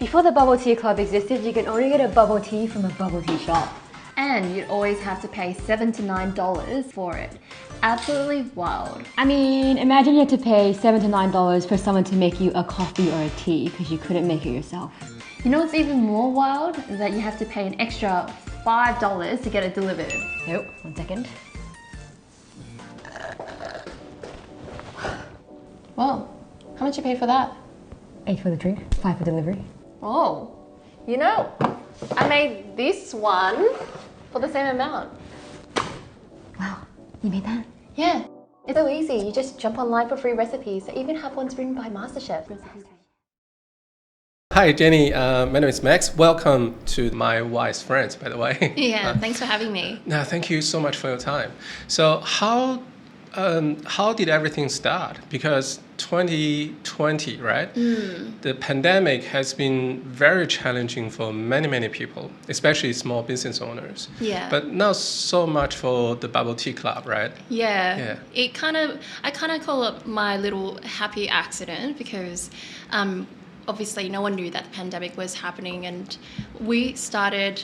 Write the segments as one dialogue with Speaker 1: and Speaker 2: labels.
Speaker 1: Before the Bubble Tea Club existed, you could only get a bubble tea from a bubble tea shop.
Speaker 2: And you'd always have to pay $7 to $9 for it. Absolutely wild.
Speaker 1: I mean, imagine you had to pay $7 to $9 for someone to make you a coffee or a tea because you couldn't make it yourself.
Speaker 2: You know what's even more wild? Is that you have to pay an extra $5 to get it delivered.
Speaker 1: Nope, 1 second.
Speaker 2: Whoa, how much you pay for that?
Speaker 1: 8 for the drink, 5 for delivery.
Speaker 2: Oh, you know, I made this one for the same amount.
Speaker 1: Wow, you made that?
Speaker 2: Yeah, it's so easy. You just jump online for free recipes. I even have ones written by MasterChef.
Speaker 3: Hi, Jenny. My name is Max. Welcome to my wise friends, by the way.
Speaker 2: Yeah, thanks for having me.
Speaker 3: No, thank you so much for your time. So how did everything start? Because 2020, right? The pandemic has been very challenging for many people, especially small business owners.
Speaker 2: Yeah.
Speaker 3: But not so much for the Bubble Tea Club, right?
Speaker 2: Yeah. I kind of call it my little happy accident because obviously no one knew that the pandemic was happening, and we started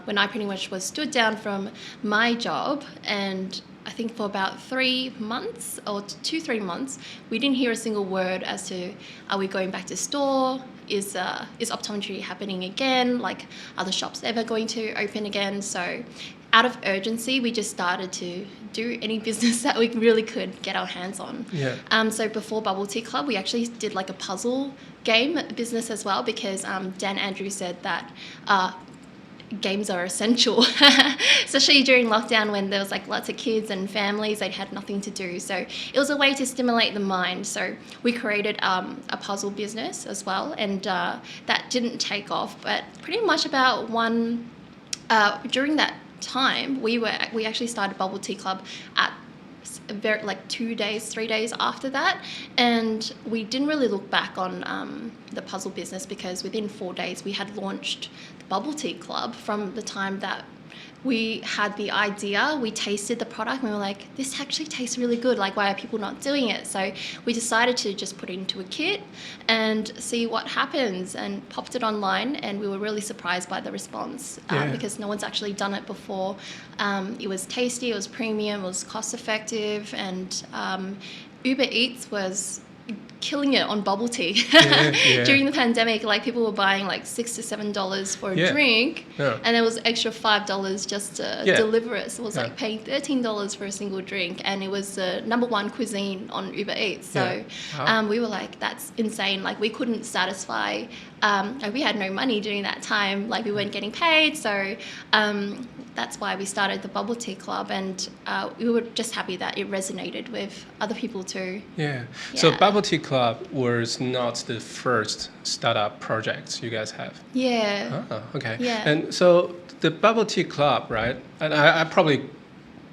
Speaker 2: when I pretty much was stood down from my job, and I think for about 3 months or 2-3 months, we didn't hear a single word as to, are we going back to store? Is optometry happening again? Like, are the shops ever going to open again? So out of urgency, we just started to do any business that we really could get our hands on.
Speaker 3: Yeah.
Speaker 2: So before Bubble Tea Club, we actually did like a puzzle game business as well, because Dan Andrews said that games are essential, especially during lockdown when there was like lots of kids and families, they had nothing to do. So it was a way to stimulate the mind. So we created a puzzle business as well, and that didn't take off. But pretty much about during that time, we actually started Bubble Tea Club at very like 2 days, 3 days after that, and we didn't really look back on the puzzle business, because within 4 days we had launched the Bubble Tea Club. From the time that we had the idea, we tasted the product and we were like, this actually tastes really good, like why are people not doing it? So we decided to just put it into a kit and see what happens, and popped it online, and we were really surprised by the response because no one's actually done it before. It was tasty, it was premium, it was cost effective, and Uber Eats was killing it on bubble tea during the pandemic. Like, people were buying like $6 to $7 for a drink, and there was extra $5 just to deliver it. So it was like paying $13 for a single drink, and it was the #1 cuisine on Uber Eats. So we were like, that's insane. Like, we couldn't satisfy. Like, we had no money during that time. Like, we weren't getting paid. So that's why we started the Bubble Tea Club, and we were just happy that it resonated with other people too.
Speaker 3: Yeah. So Bubble Tea Club was not the first startup project you guys have.
Speaker 2: Yeah.
Speaker 3: Oh, okay.
Speaker 2: Yeah.
Speaker 3: And so the Bubble Tea Club, right? And I probably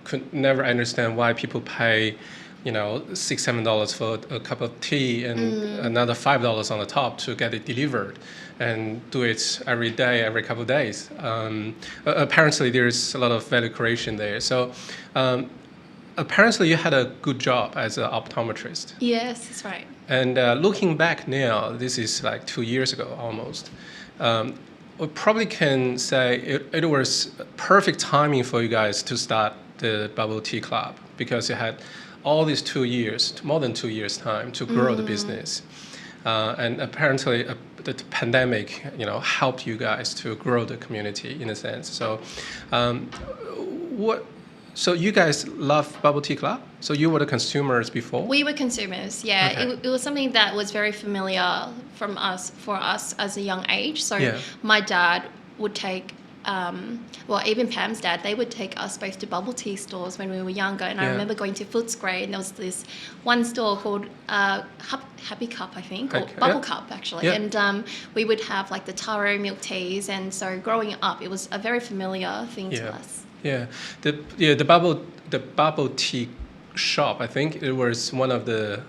Speaker 3: could never understand why people pay, $6-7 for a cup of tea and another $5 on the top to get it delivered, and do it every day, every couple of days. Apparently, there's a lot of value creation there. So apparently, you had a good job as an optometrist.
Speaker 2: Yes, that's right.
Speaker 3: And looking back now, this is like 2 years ago almost. We probably can say it was perfect timing for you guys to start the Bubble Tea Club, because you had all these 2 years, more than 2 years time to grow the business. And apparently the pandemic, helped you guys to grow the community in a sense. So So you guys love Bubble Tea Club? So you were the consumers before?
Speaker 2: We were consumers, yeah.
Speaker 3: Okay.
Speaker 2: It was something that was very familiar for us as a young age. So my dad would take, even Pam's dad, they would take us both to bubble tea stores when we were younger. And I remember going to Footscray, and there was this one store called Happy Cup, I think, or Bubble Cup, actually.
Speaker 3: Yeah.
Speaker 2: And we would have like the taro milk teas. And so growing up, it was a very familiar thing to us.
Speaker 3: Yeah, the bubble tea shop, I think it was one of the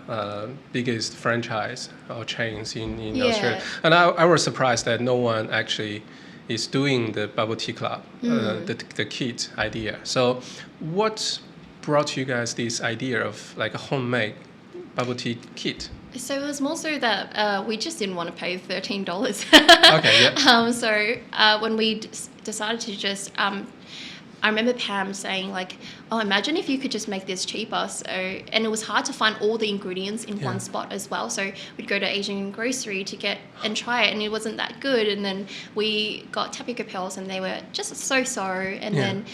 Speaker 3: biggest franchise or chains in Australia. And I was surprised that no one actually is doing the Bubble Tea Club, the kit idea. So what brought you guys this idea of like a homemade bubble tea kit?
Speaker 2: So it was more so that we just didn't want to pay $13.
Speaker 3: Okay, yeah.
Speaker 2: So when we decided to just I remember Pam saying like, oh, imagine if you could just make this cheaper. So, and it was hard to find all the ingredients in one spot as well. So we'd go to Asian grocery to get and try it, and it wasn't that good. And then we got tapioca pearls, and they were just so. And then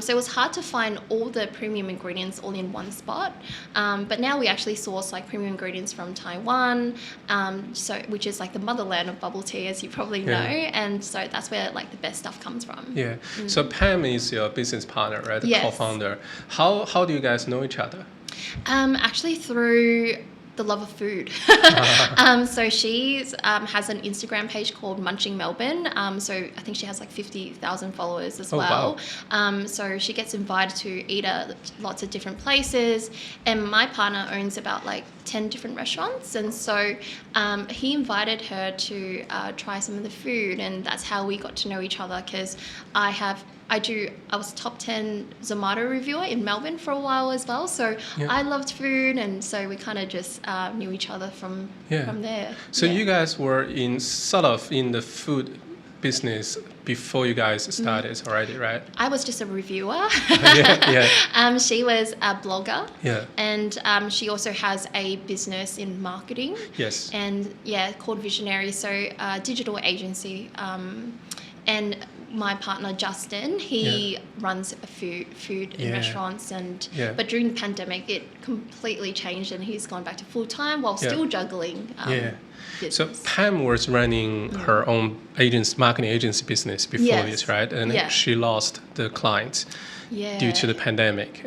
Speaker 2: so it was hard to find all the premium ingredients all in one spot. But now we actually source like premium ingredients from Taiwan, so which is like the motherland of bubble tea, as you probably know. And so that's where like the best stuff comes from.
Speaker 3: Yeah. So Pam is your business partner, right? The
Speaker 2: Yes.
Speaker 3: co-founder. How do you guys know each other?
Speaker 2: Actually through the love of food. So she has an Instagram page called Munching Melbourne. So I think she has like 50,000 followers as well.
Speaker 3: Wow.
Speaker 2: So she gets invited to eat at lots of different places. And my partner owns about like 10 different restaurants. And so he invited her to try some of the food. And that's how we got to know each other, because I was top 10 Zomato reviewer in Melbourne for a while as well. So I loved food, and so we kind of just knew each other from there.
Speaker 3: So you guys were in the food business before you guys started already, right?
Speaker 2: I was just a reviewer. She was a blogger.
Speaker 3: Yeah.
Speaker 2: And she also has a business in marketing.
Speaker 3: Yes.
Speaker 2: And called Visionary. So digital agency. And my partner Justin, he runs a food and restaurants, but during the pandemic it completely changed, and he's gone back to full time while still juggling. Business.
Speaker 3: So Pam was running her own marketing agency business before this, right? And she lost the clients due to the pandemic.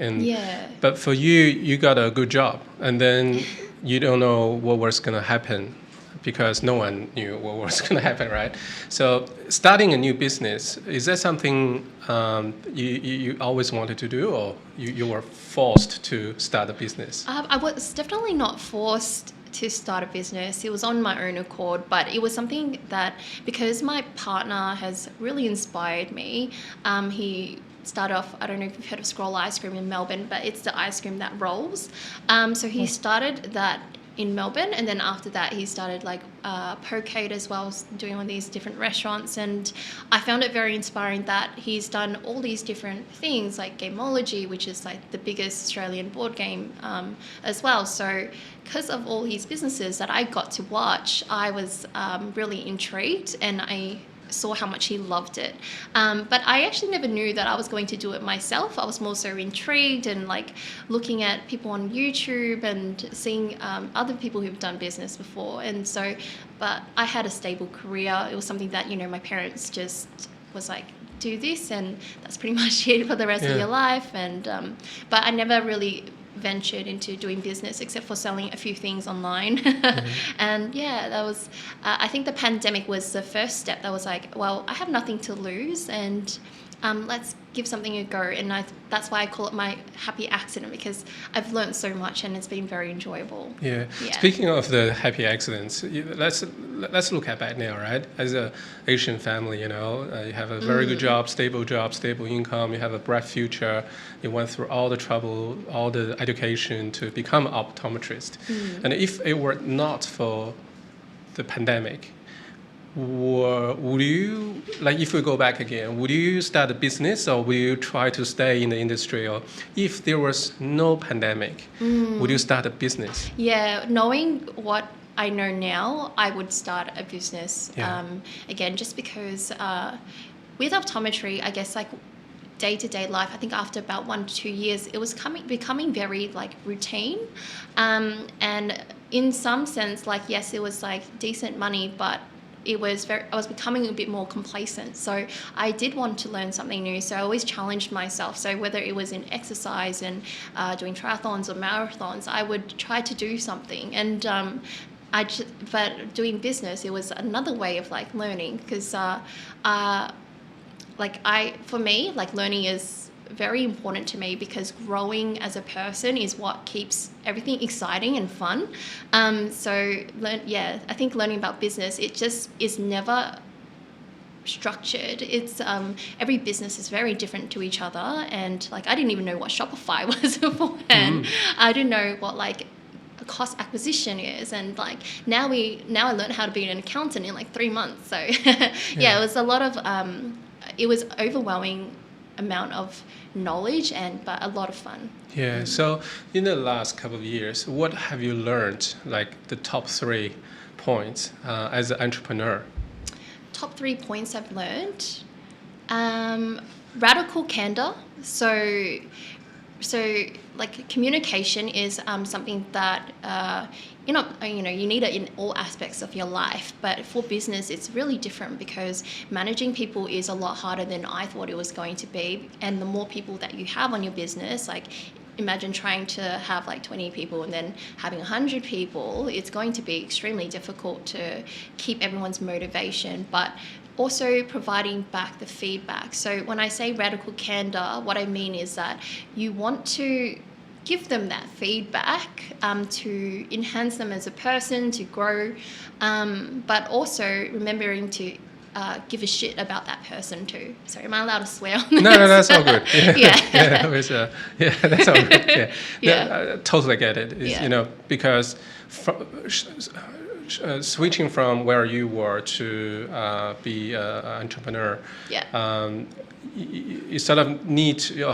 Speaker 3: But for you got a good job, and then you don't know what was going to happen, because no one knew what was going to happen, right? So starting a new business, is that something you always wanted to do, or you were forced to start a business?
Speaker 2: I was definitely not forced to start a business. It was on my own accord, but it was something that, because my partner has really inspired me, he started off, I don't know if you've heard of Scroll Ice Cream in Melbourne, but it's the ice cream that rolls. So he started that in Melbourne, and then after that he started like Pocade as well, doing all these different restaurants, and I found it very inspiring that he's done all these different things like Gameology, which is like the biggest Australian board game as well. So because of all his businesses that I got to watch, I was really intrigued, and I saw how much he loved it. But I actually never knew that I was going to do it myself. I was more so intrigued and like looking at people on YouTube and seeing other people who've done business before. And so, but I had a stable career. It was something that, my parents just was like, do this, and that's pretty much it for the rest of your life. And but I never really ventured into doing business except for selling a few things online. And that was I think the pandemic was the first step that was like, well, I have nothing to lose, and let's give something a go. And that's why I call it my happy accident, because I've learned so much and it's been very enjoyable.
Speaker 3: Speaking of the happy accidents, let's look at that now, right? As a Asian family, you have a very good job, stable income, you have a bright future, you went through all the trouble, all the education to become an optometrist. And if it were not for the pandemic, would you, like, if we go back again, would you start a business, or would you try to stay in the industry? Or if there was no pandemic, would you start a business?
Speaker 2: Knowing what I know now, I would start a business. Again, just because with optometry, I guess like day-to-day life, I think after about 1 to 2 years, it was becoming very like routine, and in some sense, like, yes, it was like decent money, but I was becoming a bit more complacent. So I did want to learn something new. So I always challenged myself. So whether it was in exercise and doing triathlons or marathons, I would try to do something. And but doing business, it was another way of like learning, because for me, like, learning is very important to me, because growing as a person is what keeps everything exciting and fun. I think learning about business, it just is never structured. It's every business is very different to each other, and like I didn't even know what Shopify was beforehand. I didn't know what like cost acquisition is, and like now I learned how to be an accountant in like 3 months. So yeah, it was a lot of it was overwhelming amount of knowledge but a lot of fun.
Speaker 3: Yeah. So in the last couple of years, what have you learned? Like the top 3 points as an entrepreneur?
Speaker 2: Top 3 points I've learned. Radical candor. So like communication is something that you need it in all aspects of your life, but for business it's really different because managing people is a lot harder than I thought it was going to be. And the more people that you have on your business, like imagine trying to have like 20 people and then having 100 people, it's going to be extremely difficult to keep everyone's motivation, but also providing back the feedback. So when I say radical candor, what I mean is that you want to give them that feedback to enhance them as a person, to grow, but also remembering to give a shit about that person too. Sorry, am I allowed to swear on this?
Speaker 3: No, that's all good.
Speaker 2: Yeah.
Speaker 3: That's all good. I totally get it. It's, because switching from where you were to be an entrepreneur, you sort of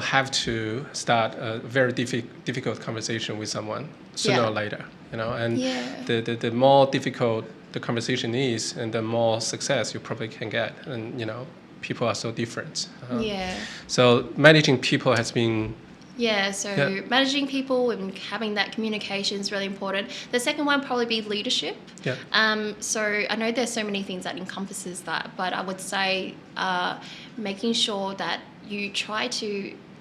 Speaker 3: have to start a very difficult conversation with someone sooner or later, and the more difficult the conversation is, and the more success you probably can get, and people are so different. So managing people has been. Managing people and having that communication is really important. The second one probably be leadership. So I know there's so many things that encompasses that, but I would say making sure that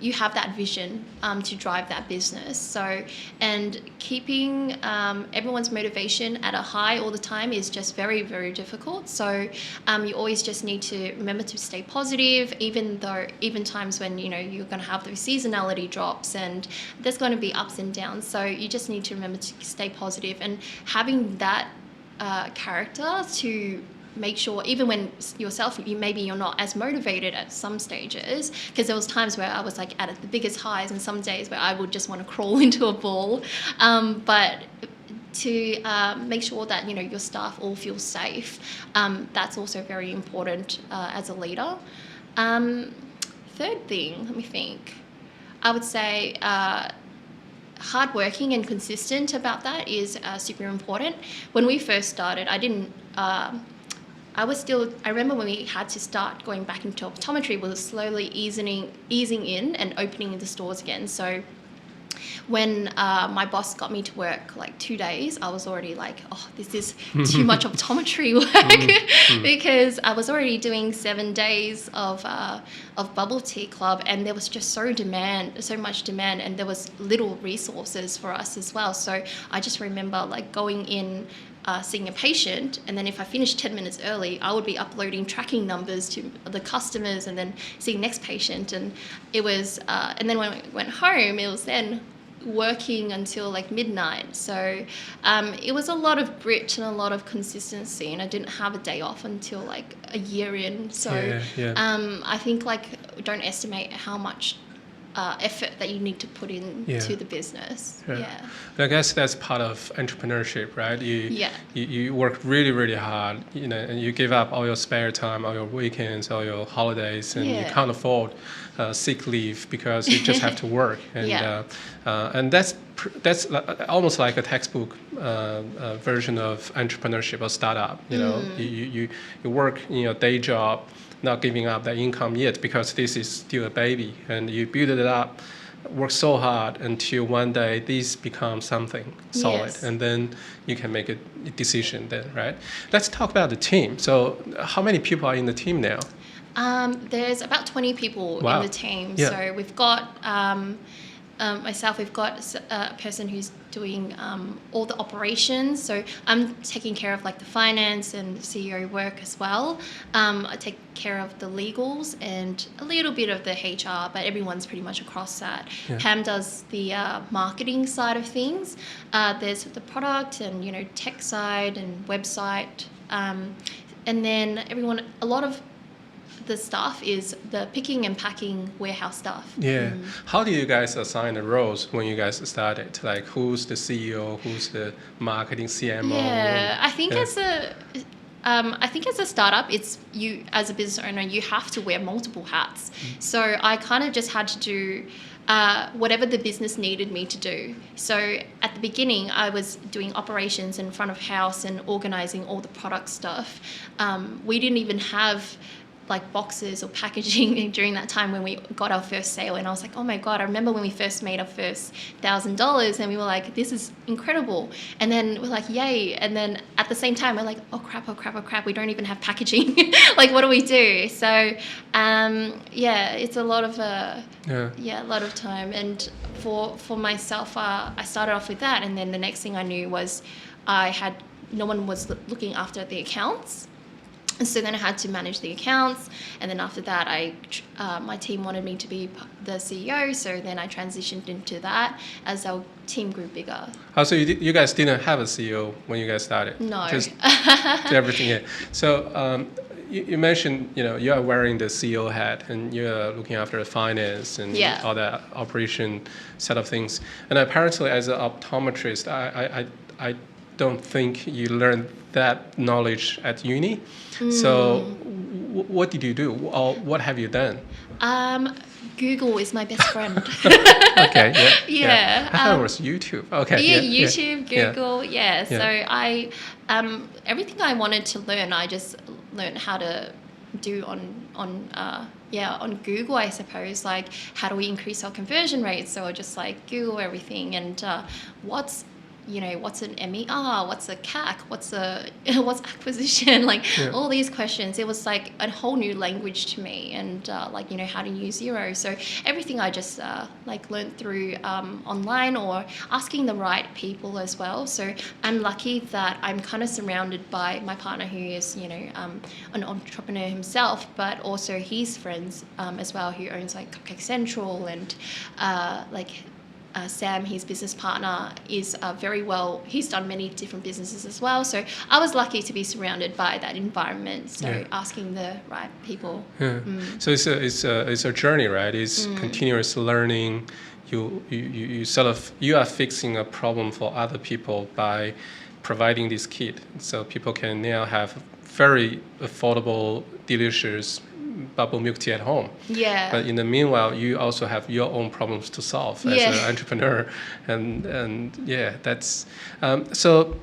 Speaker 3: you have that vision to drive that business. So, and keeping everyone's motivation at a high all the time is just very, very difficult. So you always just need to remember to stay positive, even times when you're going to have those seasonality drops and there's going to be ups and downs. So you just need to remember to stay positive and having that character to make sure, even when yourself, maybe you're not as motivated at some stages, because there was times where I was like at the biggest highs and some days where I would just want to crawl into a ball, but to make sure that your staff all feel safe, that's also very important as a leader. Third thing, let me think, I would say hardworking and consistent about that is super important. When we first started, I remember when we had to start going back into optometry, we were slowly easing in and opening the stores again. So when my boss got me to work like 2 days, I was already like, oh, this is too much optometry work because I was already doing 7 days of Bubble Tea Club, and there was just so much demand, and there was little resources for us as well. So I just remember like going in, seeing a patient, and then if I finished 10 minutes early, I would be uploading tracking numbers to the customers and then seeing next patient. And it was, and then when we went home, it was then working until like midnight. So it was a lot of grit and a lot of consistency, and I didn't have a day off until like a year in. So I think like don't estimate how much effort that you need to put into the business. I guess that's part of entrepreneurship, right? You work really, really hard, and you give up all your spare time, all your weekends, all your holidays, and you can't afford sick leave because you just have to work. And that's almost like a textbook version of entrepreneurship or startup. You work in your day job, not giving up that income yet because this is still a baby, and you build it up, work so hard until one day this becomes something solid, and then you can make a decision then, right? Let's talk about the team. So how many people are in the team now?
Speaker 2: There's about 20 people in the team. So we've got myself, we've got a person who's doing all the operations. So I'm taking care of like the finance and CEO work as well. I take care of the legals and a little bit of the HR, but everyone's pretty much across that. Pam does the marketing side of things. There's the product and tech side and website. And then a lot of the staff is the picking and packing warehouse staff.
Speaker 3: Yeah. How do you guys assign the roles when you guys started? Like, who's the CEO? Who's the marketing CMO?
Speaker 2: Yeah, I think as a startup, it's you as a business owner, you have to wear multiple hats. So I kind of just had to do whatever the business needed me to do. So at the beginning, I was doing operations in front of house and organizing all the product stuff. We didn't even have like boxes or packaging during that time when we got our first sale, and I was like, oh my god, I remember when we first made our first $1,000 and we were like, this is incredible, and then we're like, yay, and then at the same time we're like, oh crap, we don't even have packaging. Like, what do we do? So it's a lot of a lot of time. And for myself, I started off with that, and then the next thing I knew was no one was looking after the accounts. And so then I had to manage the accounts, and then after that, my team wanted me to be the CEO. So then I transitioned into that as our team grew bigger.
Speaker 3: So you guys didn't have a CEO when you guys started?
Speaker 2: No.
Speaker 3: Just did everything in. So you mentioned you are wearing the CEO hat and you're looking after the finance and all that operation set of things. And apparently, as an optometrist, I don't think you learned that knowledge at uni. So what did you do, or what have you done?
Speaker 2: Google is my best friend.
Speaker 3: Okay, yeah. I thought it was YouTube. Okay.
Speaker 2: Yeah, YouTube, Google, So I, everything I wanted to learn, I just learned how to do on Google, I suppose. Like, how do we increase our conversion rates? So I just like Google everything, and what's an MER, what's a CAC, what's acquisition, all these questions. It was like a whole new language to me, and how to use Xero. So everything I just learned through online, or asking the right people as well. So I'm lucky that I'm kind of surrounded by my partner, who is an entrepreneur himself, but also his friends as well, who owns like Cupcake Central, and Sam, his business partner, is he's done many different businesses as well. So I was lucky to be surrounded by that environment. So asking the right people. Yeah.
Speaker 3: So it's a journey, right? It's continuous learning. You are fixing a problem for other people by providing this kit. So people can now have very affordable, delicious bubble milk tea at home. Yeah. But in the meanwhile, you also have your own problems to solve as an entrepreneur, and that's so.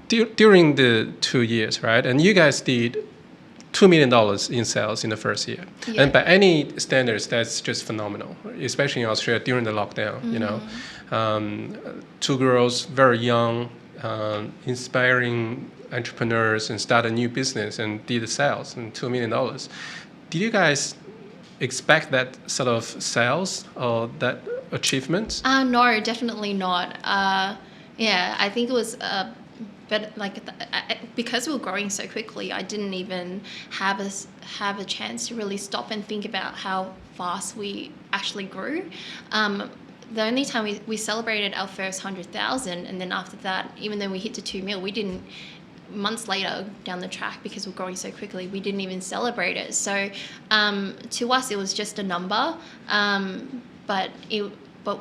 Speaker 3: During the 2 years, right? And you guys did $2 million in sales in the first year, and by any standards, that's just phenomenal. Especially in Australia during the lockdown, two girls, very young, inspiring entrepreneurs, and start a new business and did the sales and $2 million. Did you guys expect that sort of sales or that achievement?
Speaker 2: No, definitely not. I think it was because we were growing so quickly, I didn't even have a chance to really stop and think about how fast we actually grew. The only time we celebrated our first 100,000, and then after that, even though we hit the 2 mil, we didn't. Months later down the track, because we're growing so quickly, we didn't even celebrate it. So to us, it was just a number. But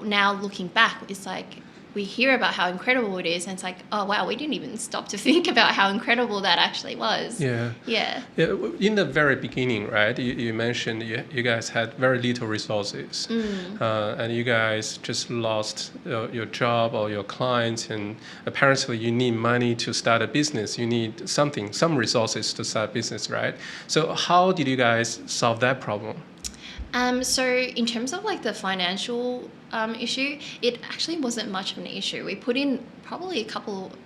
Speaker 2: now looking back, it's like we hear about how incredible it is, and it's like, oh wow, we didn't even stop to think about how incredible that actually was. Yeah.
Speaker 3: In the very beginning, right? You mentioned you guys had very little resources, and you guys just lost your job or your clients, and apparently you need money to start a business. You need some resources to start a business, right? So how did you guys solve that problem?
Speaker 2: So in terms of the financial issue, it actually wasn't much of an issue. We put in probably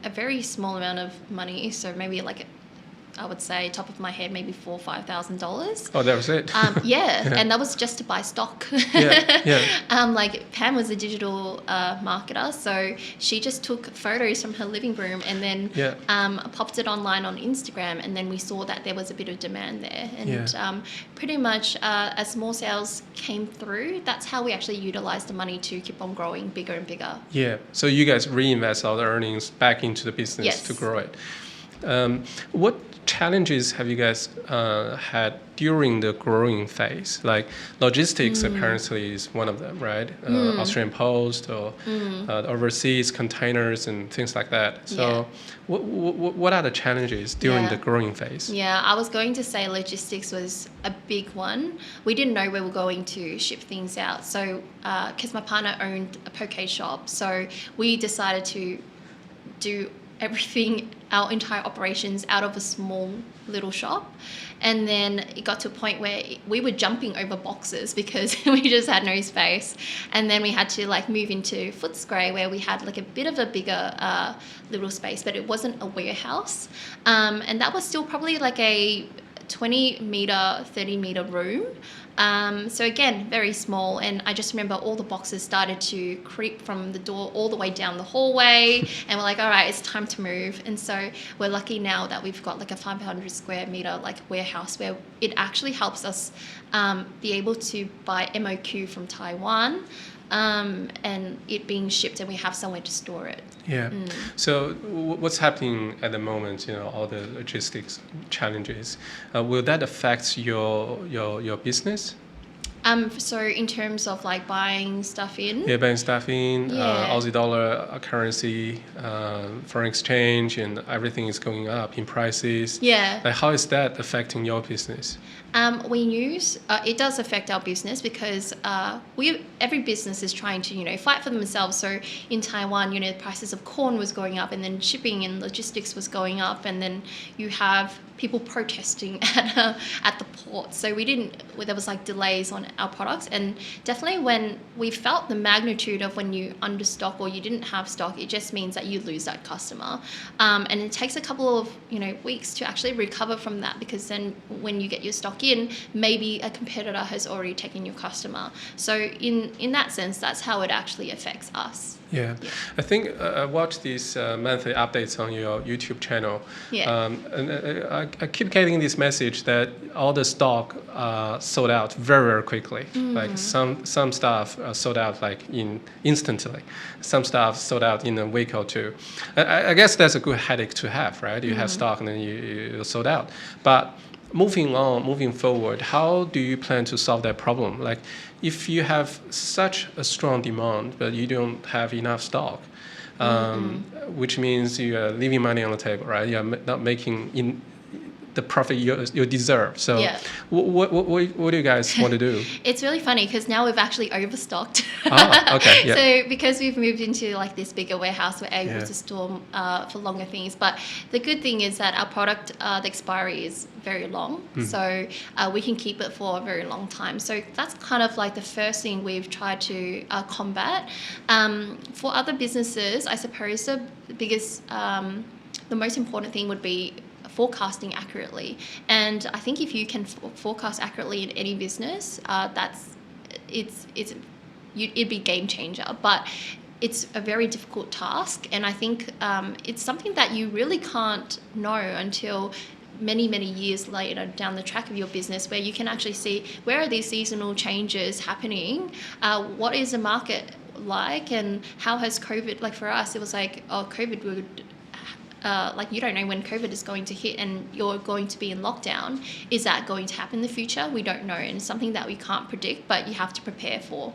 Speaker 2: a very small amount of money, so maybe I would say, top of my head, maybe $4,000 or $5,000.
Speaker 3: Oh, that was it.
Speaker 2: And that was just to buy stock. Pam was a digital marketer, so she just took photos from her living room and then popped it online on Instagram, and then we saw that there was a bit of demand there, and pretty much as more sales came through, that's how we actually utilized the money to keep on growing bigger and bigger. Yeah.
Speaker 3: So you guys reinvest all the earnings back into the business to grow it. What challenges have you guys had during the growing phase? Like logistics apparently is one of them, right? Australian Post or overseas containers and things like that. So what are the challenges during the growing phase?
Speaker 2: Yeah, I was going to say logistics was a big one. We didn't know we were going to ship things out. So because my partner owned a poke shop, so we decided to do everything, our entire operations out of a small little shop. And then it got to a point where we were jumping over boxes because we just had no space. And then we had to like move into Footscray where we had like a bit of a bigger little space, but it wasn't a warehouse. And that was still probably like a 20 meter, 30 meter room. So again, very small. And I just remember all the boxes started to creep from the door all the way down the hallway. And we're like, all right, it's time to move. And so we're lucky now that we've got like a 500 square meter like warehouse where it actually helps us be able to buy MOQ from Taiwan. And it being shipped and we have somewhere to store it.
Speaker 3: Yeah. So what's happening at the moment, all the logistics challenges, will that affect your business?
Speaker 2: So in terms of like buying stuff in?
Speaker 3: Yeah, buying stuff in, Aussie dollar currency, foreign exchange, and everything is going up in prices.
Speaker 2: Yeah.
Speaker 3: Like how is that affecting your business?
Speaker 2: We use, it does affect our business because every business is trying to, fight for themselves. So in Taiwan, the prices of corn was going up and then shipping and logistics was going up. And then you have people protesting at the port. So there was like delays on our products. And definitely when we felt the magnitude of when you understock or you didn't have stock, it just means that you lose that customer. And it takes a couple of, weeks to actually recover from that because then when you get your stock in, maybe a competitor has already taken your customer. So in that sense, that's how it actually affects us.
Speaker 3: Yeah. I think I watched these monthly updates on your YouTube channel. And I keep getting this message that all the stock sold out very, very quickly. Like some stuff sold out like instantly. Some stuff sold out in a week or two. I guess that's a good headache to have, right? You have stock and then you sold out. But moving forward, how do you plan to solve that problem? Like, if you have such a strong demand, but you don't have enough stock, which means you are leaving money on the table, right? You're not making the profit you deserve. So what do you guys want to do?
Speaker 2: It's really funny because now we've actually overstocked.
Speaker 3: Okay. Yeah.
Speaker 2: So because we've moved into like this bigger warehouse, we're able to store for longer things. But the good thing is that our product, the expiry is very long. So we can keep it for a very long time. So that's kind of like the first thing we've tried to combat. For other businesses, I suppose the biggest, the most important thing would be forecasting accurately. And I think if you can forecast accurately in any business, it'd be game changer. But it's a very difficult task, and I think it's something that you really can't know until many, many years later down the track of your business, where you can actually see where are these seasonal changes happening, what is the market like, and how has COVID, like for us, it was like, COVID would like you don't know when COVID is going to hit and you're going to be in lockdown. Is that going to happen in the future? We don't know, and it's something that we can't predict, but you have to prepare for.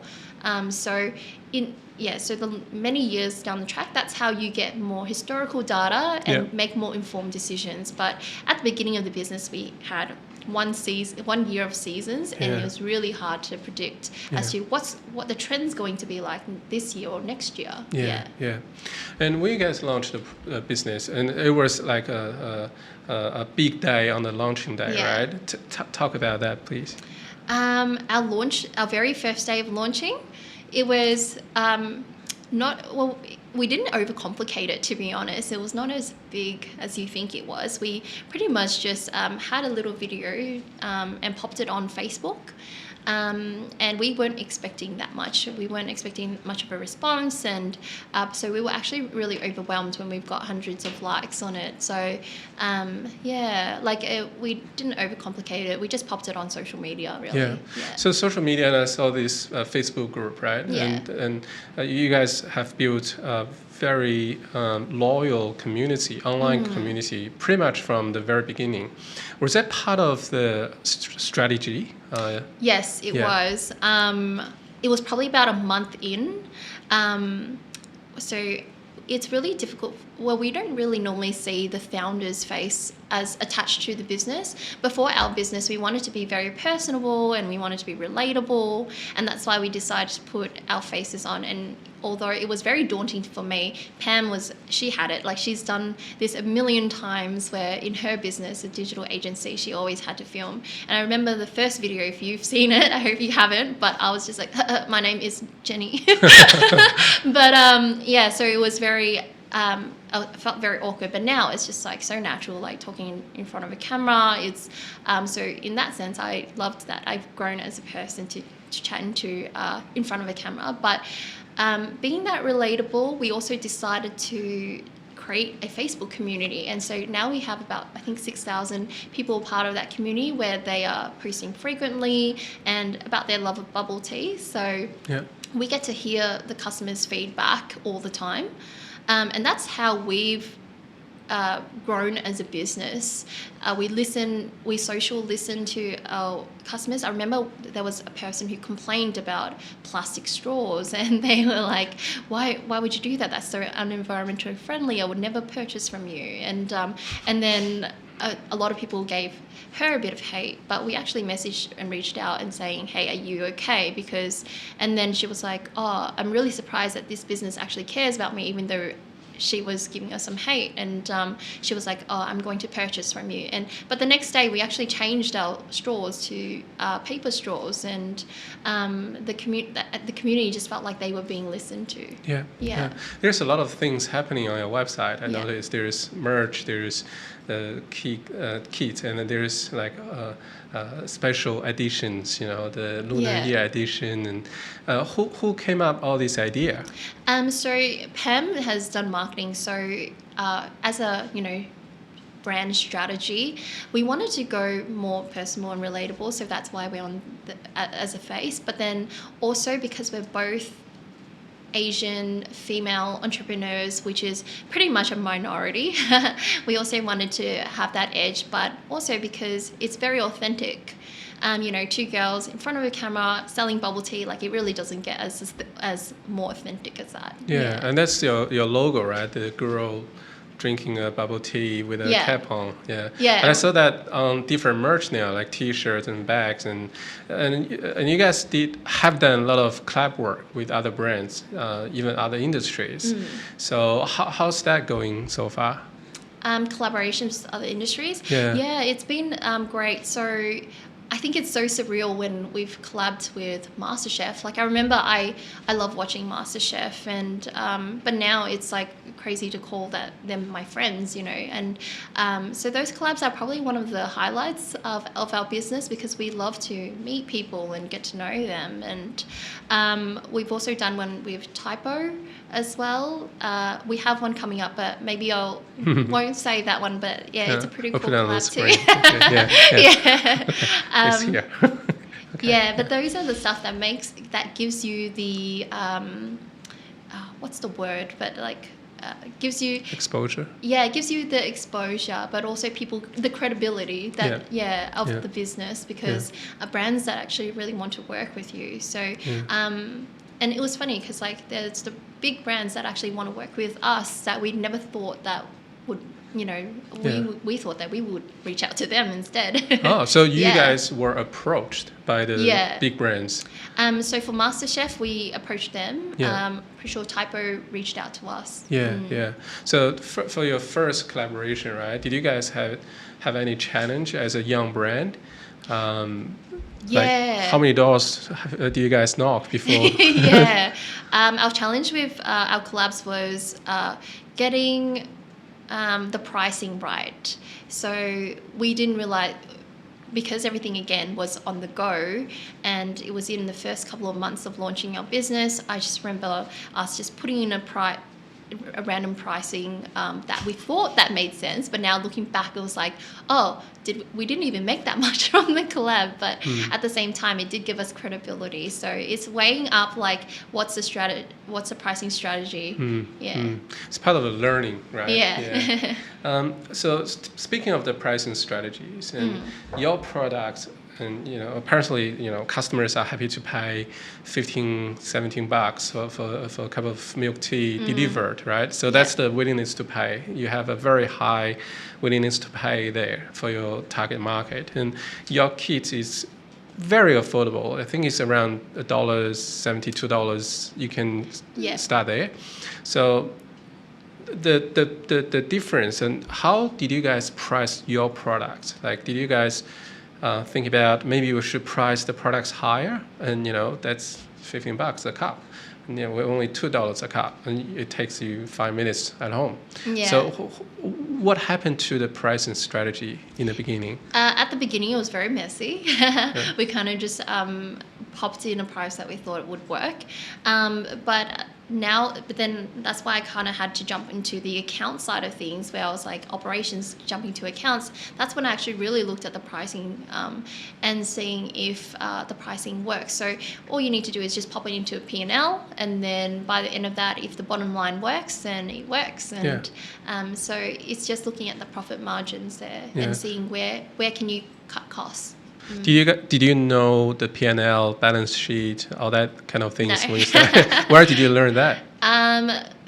Speaker 2: So the many years down the track, that's how you get more historical data and make more informed decisions. But at the beginning of the business, we had 1 year of seasons, and it was really hard to predict as to what the trend's going to be like this year or next year.
Speaker 3: Yeah. And when you guys launched the business, and it was like a big day on the launching day, right? Talk about that, please.
Speaker 2: Our very first day of launching, it was we didn't overcomplicate it, to be honest. It was not as big as you think it was. We pretty much just had a little video and popped it on Facebook. And we weren't expecting that much. We weren't expecting much of a response. And so we were actually really overwhelmed when we've got hundreds of likes on it. So, we didn't overcomplicate it. We just popped it on social media, really. Yeah.
Speaker 3: So social media, and I saw this Facebook group, right?
Speaker 2: Yeah.
Speaker 3: And you guys have built a very loyal community online community, pretty much from the very beginning. Was that part of the strategy?
Speaker 2: Yes, it was. It was probably about a month in. So it's really difficult. Well, we don't really normally see the founder's face as attached to the business. Before our business, we wanted to be very personable and we wanted to be relatable. And that's why we decided to put our faces on. And although it was very daunting for me, Pam she had it. Like, she's done this a million times where in her business, a digital agency, she always had to film. And I remember the first video, if you've seen it, I hope you haven't, but I was just like, my name is Jenny. But yeah, so it was very, I felt very awkward, but now it's just like so natural, like talking in front of a camera. It's so in that sense, I loved that. I've grown as a person to chatting to in front of a camera. But being that relatable, we also decided to create a Facebook community. And so now we have about, I think, 6,000 people part of that community where they are posting frequently and about their love of bubble tea. So we get to hear the customers' feedback all the time. And that's how we've grown as a business. We social listen to our customers. I remember there was a person who complained about plastic straws, and they were like, why would you do that? That's so unenvironmentally friendly. I would never purchase from you. And then a lot of people gave her a bit of hate, but we actually messaged and reached out and saying, hey, are you okay? And then she was like, oh, I'm really surprised that this business actually cares about me, even though she was giving us some hate. And she was like, oh, I'm going to purchase from you. But the next day we actually changed our straws to paper straws, and the community just felt like they were being listened to. Yeah.
Speaker 3: There's a lot of things happening on your website. I noticed there's merch, there's kits, and then there's like special editions, the Lunar Year edition. And who came up all this idea?
Speaker 2: So Pam has done marketing. So as a brand strategy, we wanted to go more personal and relatable. So that's why we're on as a face. But then also because we're both Asian female entrepreneurs, which is pretty much a minority, we also wanted to have that edge, but also because it's very authentic. Two girls in front of a camera selling bubble tea, like it really doesn't get as more authentic as that.
Speaker 3: Yeah, and that's your logo, right? The girl drinking a bubble tea with a cap on. Yeah. And I saw that on different merch now, like T-shirts and bags, and you guys have done a lot of collab work with other brands, even other industries. So how's that going so far?
Speaker 2: Collaborations with other industries. Yeah, it's been great. So I think it's so surreal when we've collabed with MasterChef. Like, I remember I love watching MasterChef, and but now it's like crazy to call them my friends, and so those collabs are probably one of the highlights of our business, because we love to meet people and get to know them. And we've also done one with Typo as well. We have one coming up, but maybe I won't say that one. But it's a pretty cool collab too.
Speaker 3: It's here.
Speaker 2: Yeah, but those are the stuff that gives you the what's the word? But like gives you
Speaker 3: exposure.
Speaker 2: Yeah, it gives you the exposure, but also the credibility that of the business, because brands that actually really want to work with you. So and it was funny because like there's the big brands that actually want to work with us that we never thought that would. We thought that we would reach out to them instead.
Speaker 3: Oh, so you guys were approached by the big brands.
Speaker 2: So for MasterChef, we approached them. Pretty sure Typo reached out to us.
Speaker 3: So for your first collaboration, right? Did you guys have any challenge as a young brand? Like how many doors do you guys knock before?
Speaker 2: Our challenge with our collabs was getting the pricing right. So we didn't realize, because everything again was on the go, and it was in the first couple of months of launching our business. I just remember us just putting in a a random pricing that we thought that made sense, but now looking back, it was like, oh, we didn't even make that much from the collab, but at the same time, it did give us credibility. So it's weighing up like what's the pricing strategy.
Speaker 3: It's part of the learning, right?
Speaker 2: Yeah.
Speaker 3: So speaking of the pricing strategies and your products. And apparently, customers are happy to pay $15-17 for a cup of milk tea delivered, right? So that's the willingness to pay. You have a very high willingness to pay there for your target market, and your kit is very affordable. I think it's around $1.72. You can start there. So the difference, and how did you guys price your products? Like, did you guys think about maybe we should price the products higher, and that's $15 a cup, and we're only $2 a cup, and it takes you 5 minutes at home. So what happened to the pricing strategy in the beginning?
Speaker 2: At the beginning, it was very messy. We kind of just popped in a price that we thought it would work, but then that's why I kind of had to jump into the account side of things, where I was like, operations jumping to accounts. That's when I actually really looked at the pricing and seeing if the pricing works. So all you need to do is just pop it into a P&L, and then by the end of that, if the bottom line works, then it works. And so it's just looking at the profit margins there and seeing where can you cut costs.
Speaker 3: Did you know the P&L, balance sheet, all that kind of things when you started? Where did you learn that?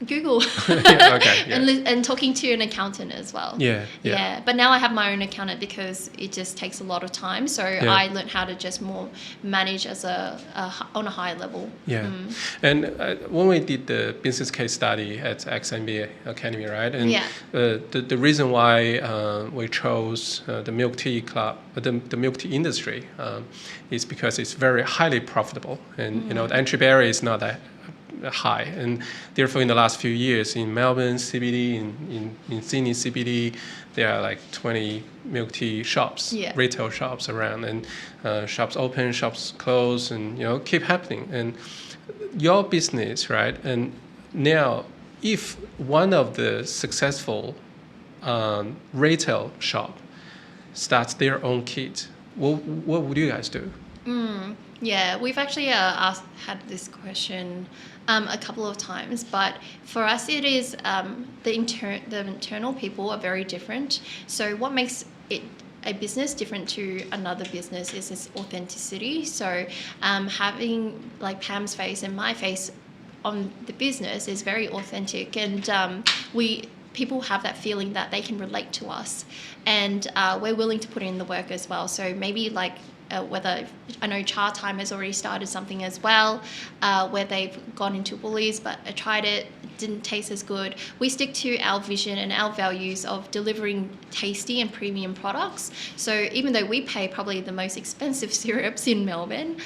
Speaker 2: Google.
Speaker 3: Okay.
Speaker 2: And talking to an accountant as well. Yeah. But now I have my own accountant because it just takes a lot of time. So I learned how to just more manage as on a higher level. And
Speaker 3: when we did the business case study at XMBA Academy, right? And the reason why we chose the milk tea club, the milk tea industry, is because it's very highly profitable, and the entry barrier is not that high, and therefore in the last few years in Melbourne CBD, in Sydney CBD, there are like 20 milk tea shops, retail shops around, and shops open, shops close, and keep happening. And your business, right? And now, if one of the successful retail shop starts their own kit, what would you guys do?
Speaker 2: Yeah, we've actually had this question a couple of times, but for us it is the internal people are very different. So what makes it a business different to another business is its authenticity. So having like Pam's face and my face on the business is very authentic, and people have that feeling that they can relate to us, and we're willing to put in the work as well. So maybe like whether, I know Cha Time has already started something as well, where they've gone into Woolies, but I tried it, didn't taste as good. We stick to our vision and our values of delivering tasty and premium products. So even though we pay probably the most expensive syrups in Melbourne,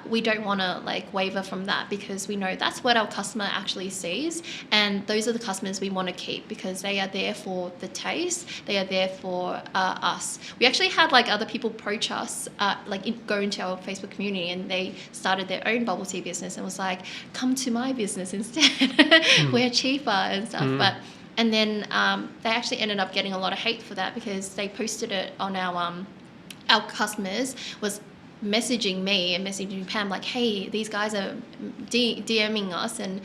Speaker 2: we don't want to like waver from that, because we know that's what our customer actually sees, and those are the customers we want to keep, because they are there for the taste, they are there for us. We actually had like other people approach us, go into our Facebook community, and they started their own bubble tea business and was like, come to my business instead. We're cheaper and stuff. And then they actually ended up getting a lot of hate for that, because they posted it on our customers was messaging me and messaging Pam like, hey, these guys are DMing us, and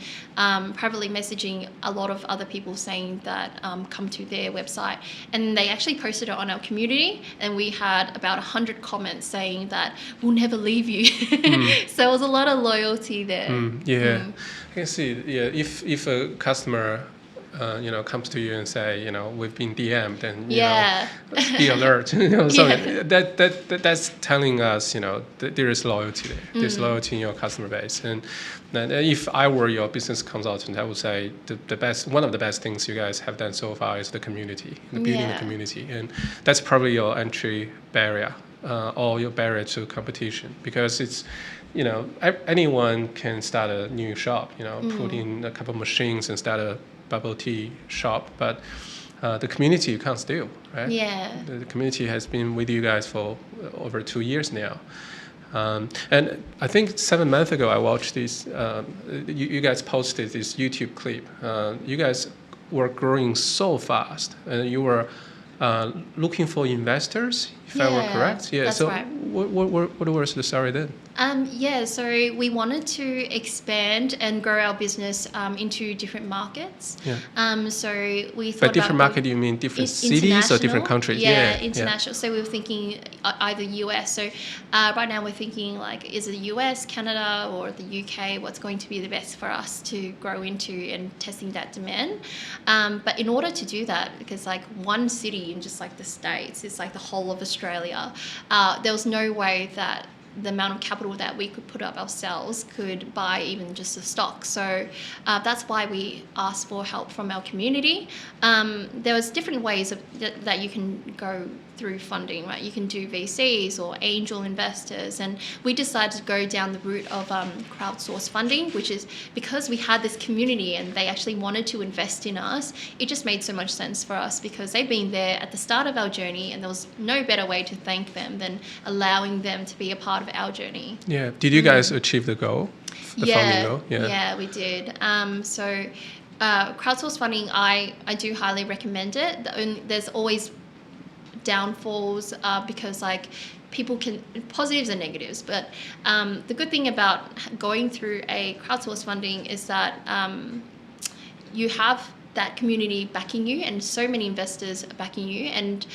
Speaker 2: privately messaging a lot of other people saying that come to their website. And they actually posted it on our community, and we had about 100 comments saying that we'll never leave you. So it was a lot of loyalty there.
Speaker 3: I can see. If a customer comes to you and say, we've been DM'd, and be alert. So that's telling us, that there is loyalty there. There's loyalty in your customer base. And if I were your business consultant, I would say one of the best things you guys have done so far is the community, building the community, and that's probably your entry barrier, or your barrier to competition, because it's. Anyone can start a new shop, put in a couple of machines and start a bubble tea shop, but the community you can't steal, right?
Speaker 2: Yeah.
Speaker 3: The community has been with you guys for over 2 years now. And I think 7 months ago I watched this. You guys posted this YouTube clip. You guys were growing so fast, and you were looking for investors, if I were correct.
Speaker 2: Yeah, that's
Speaker 3: so
Speaker 2: right.
Speaker 3: What was the story then?
Speaker 2: So we wanted to expand and grow our business into different markets. So we thought
Speaker 3: By different market, you mean different cities or different countries?
Speaker 2: International. So we were thinking either US. So right now we're thinking like, is it US, Canada, or the UK? What's going to be the best for us to grow into and testing that demand? But in order to do that, because like one city in just like the States is like the whole of Australia, there was no way that the amount of capital that we could put up ourselves could buy even just the stock. So that's why we asked for help from our community. There was different ways that you can go through funding, right? You can do VCs or angel investors, and we decided to go down the route of crowdsource funding, which is because we had this community and they actually wanted to invest in us. It just made so much sense for us because they've been there at the start of our journey, and there was no better way to thank them than allowing them to be a part of our journey.
Speaker 3: Yeah. Did you guys achieve the goal? Funding goal?
Speaker 2: Yeah, we did. Crowdsource funding, I do highly recommend it. There's always downfalls because like people can, positives and negatives, but the good thing about going through a crowdsource funding is that you have that community backing you and so many investors backing you, and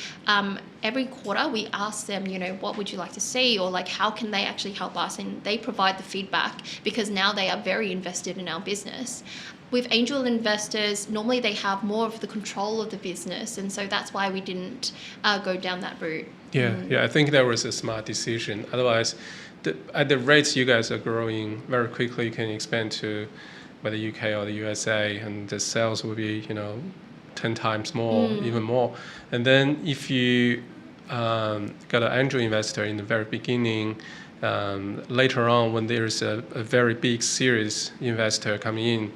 Speaker 2: every quarter we ask them, what would you like to see, or like how can they actually help us, and they provide the feedback because now they are very invested in our business. With angel investors, normally they have more of the control of the business, and so that's why we didn't go down that route.
Speaker 3: Yeah, I think that was a smart decision. Otherwise, at the rates you guys are growing very quickly, you can expand to whether UK or the USA, and the sales will be 10 times more, even more. And then if you got an angel investor in the very beginning, later on when there's a very big serious investor coming in,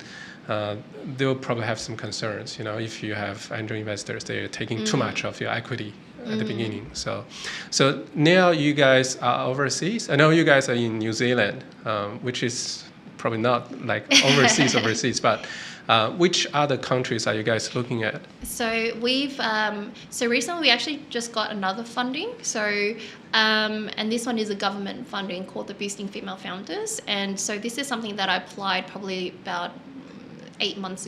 Speaker 3: they'll probably have some concerns. If you have angel investors, they're taking too much of your equity at the beginning. So now you guys are overseas. I know you guys are in New Zealand, which is probably not like overseas, but which other countries are you guys looking at?
Speaker 2: So we've so recently we actually just got another funding. So and this one is a government funding called the Boosting Female Founders, and so this is something that I applied probably about 10 months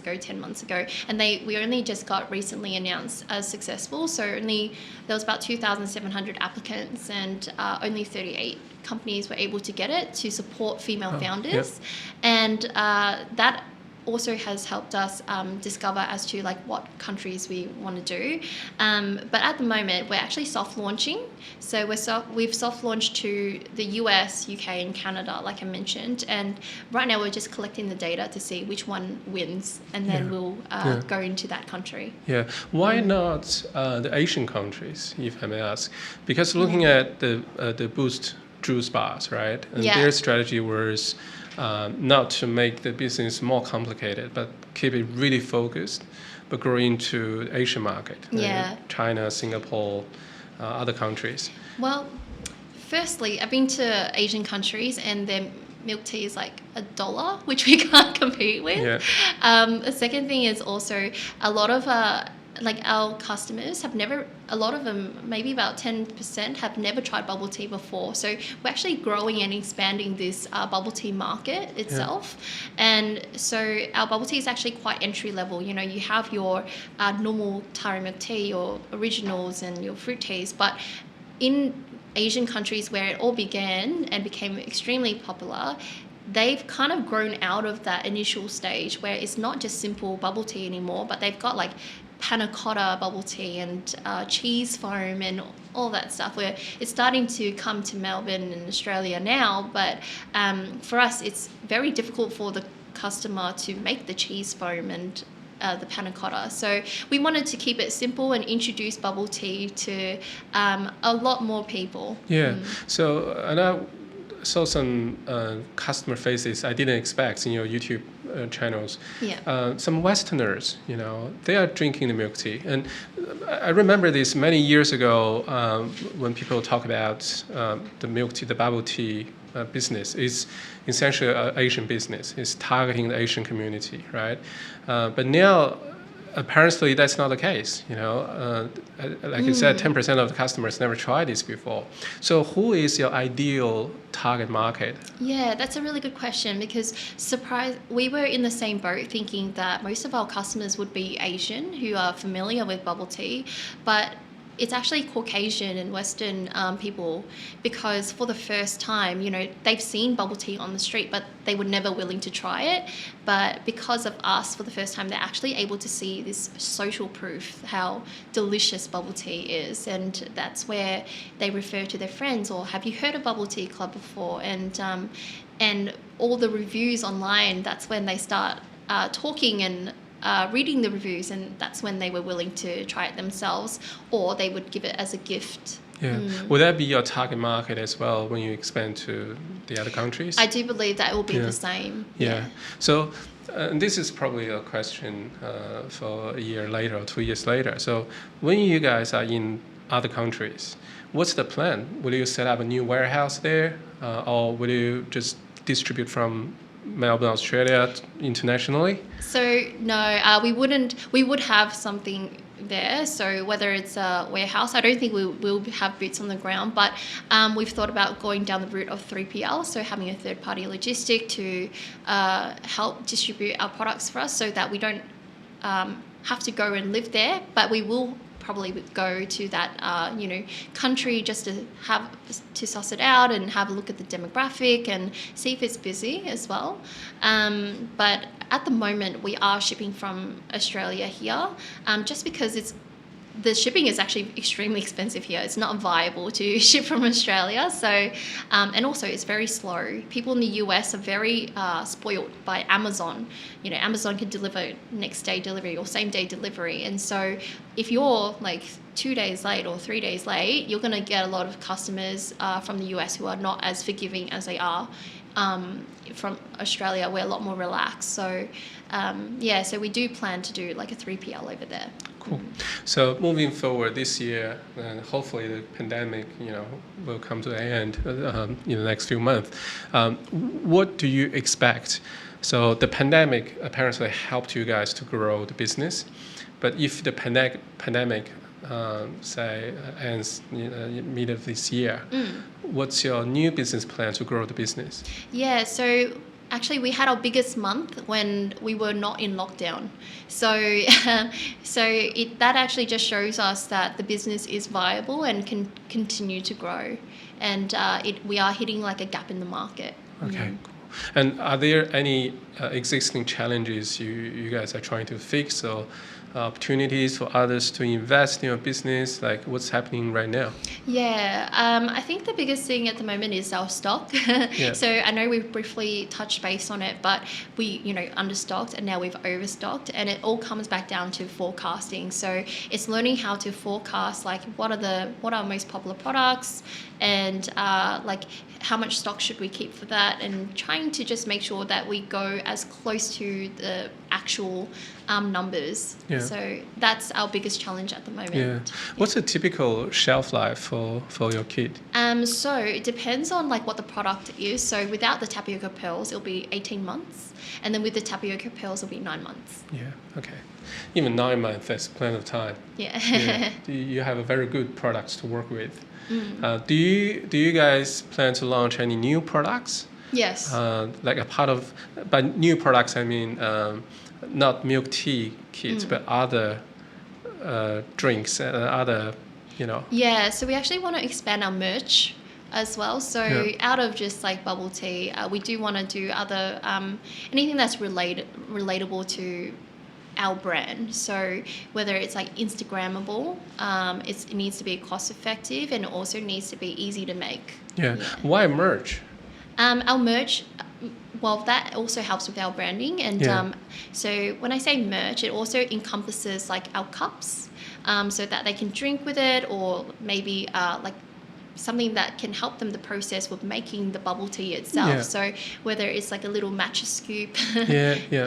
Speaker 2: ago, and we only just got recently announced as successful. So there was about 2,700 applicants, and only 38 companies were able to get it to support female founders. And that also has helped us discover as to like what countries we want to do. But at the moment, we're actually soft launching. So we've soft launched to the US, UK, and Canada, like I mentioned. And right now we're just collecting the data to see which one wins, and then we'll go into that country. Yeah.
Speaker 3: Why not the Asian countries, if I may ask? Because looking at the Boost juice bars, right? And their strategy was not to make the business more complicated, but keep it really focused, but grow into the Asian market. China, Singapore, other countries.
Speaker 2: Well, firstly, I've been to Asian countries and their milk tea is like $1, which we can't compete with. The second thing is also a lot of like our customers have never, a lot of them, maybe about 10%, have never tried bubble tea before. So we're actually growing and expanding this bubble tea market itself. And so our bubble tea is actually quite entry level. You have your normal Thai milk tea, your originals, and your fruit teas. But in Asian countries where it all began and became extremely popular, they've kind of grown out of that initial stage where it's not just simple bubble tea anymore, but they've got like panna cotta bubble tea and cheese foam and all that stuff, where it's starting to come to Melbourne and Australia now. But for us, it's very difficult for the customer to make the cheese foam and the panna cotta. So we wanted to keep it simple and introduce bubble tea to a lot more people. So
Speaker 3: and I saw some customer faces I didn't expect in your YouTube channels.
Speaker 2: Yeah.
Speaker 3: Some Westerners, they are drinking the milk tea. And I remember this many years ago when people talk about the milk tea, the bubble tea business is essentially an Asian business. It's targeting the Asian community, right? But now, apparently, that's not the case. Like you said, 10% of the customers never tried this before. So, who is your ideal target market?
Speaker 2: Yeah, that's a really good question because we were in the same boat thinking that most of our customers would be Asian who are familiar with bubble tea, but it's actually Caucasian and Western people because for the first time, they've seen bubble tea on the street, but they were never willing to try it. But because of us, for the first time, they're actually able to see this social proof how delicious bubble tea is. And that's where they refer to their friends or have you heard of Bubble Tea Club before? And all the reviews online, that's when they start talking and reading the reviews, and that's when they were willing to try it themselves, or they would give it as a gift.
Speaker 3: Yeah. Would that be your target market as well when you expand to the other countries?
Speaker 2: I do believe that it will be the same.
Speaker 3: Yeah. So this is probably a question for a year later or 2 years later. So when you guys are in other countries, what's the plan? Will you set up a new warehouse there, or will you just distribute from Melbourne, Australia internationally?
Speaker 2: So no, we wouldn't. We would have something there. So whether it's a warehouse, I don't think we'll have boots on the ground, but we've thought about going down the route of 3PL, so having a third-party logistic to help distribute our products for us so that we don't have to go and live there, but we will probably go to that country just to suss it out and have a look at the demographic and see if it's busy as well. But at the moment we are shipping from Australia here, just because the shipping is actually extremely expensive here. It's not viable to ship from Australia. So, and also it's very slow. People in the US are very spoiled by Amazon. Amazon can deliver next day delivery or same day delivery. And so if you're like 2 days late or 3 days late, you're going to get a lot of customers from the US who are not as forgiving as they are from Australia. We're a lot more relaxed. So, so we do plan to do like a 3PL over there.
Speaker 3: Cool. So moving forward this year, and hopefully the pandemic, will come to an end in the next few months. What do you expect? So the pandemic apparently helped you guys to grow the business, but if the pandemic, say, ends mid of this year, what's your new business plan to grow the business?
Speaker 2: Yeah. So. Actually, we had our biggest month when we were not in lockdown. So, that actually just shows us that the business is viable and can continue to grow. And we are hitting like a gap in the market.
Speaker 3: Okay, cool. And are there any existing challenges you guys are trying to fix, or opportunities for others to invest in your business? Like what's happening right now?
Speaker 2: Yeah, I think the biggest thing at the moment is our stock. So I know we've briefly touched base on it, but we, understocked and now we've overstocked, and it all comes back down to forecasting. So it's learning how to forecast, like what are our most popular products, and like how much stock should we keep for that, and trying to just make sure that we go as close to the actual numbers. Yeah. So that's our biggest challenge at the moment.
Speaker 3: Yeah. What's a typical shelf life for your kit?
Speaker 2: So it depends on like what the product is. So without the tapioca pearls, it'll be 18 months. And then with the tapioca pearls, it'll be 9 months.
Speaker 3: Yeah, okay. Even 9 months, that's plenty of time.
Speaker 2: Yeah.
Speaker 3: You have a very good products to work with. Do you guys plan to launch any new products?
Speaker 2: Yes.
Speaker 3: Like a part of, by new products, I mean not milk tea kits, but other drinks and other,
Speaker 2: Yeah, so we actually want to expand our merch as well. So out of just like bubble tea, we do want to do other, anything that's relatable to our brand. So whether it's like Instagrammable, it needs to be cost effective, and it also needs to be easy to make.
Speaker 3: Yeah. Why merch?
Speaker 2: Our merch, well, that also helps with our branding. And so when I say merch, it also encompasses like our cups, so that they can drink with it, or maybe like something that can help them the process of making the bubble tea itself.
Speaker 3: Yeah.
Speaker 2: So whether it's like a little matcha scoop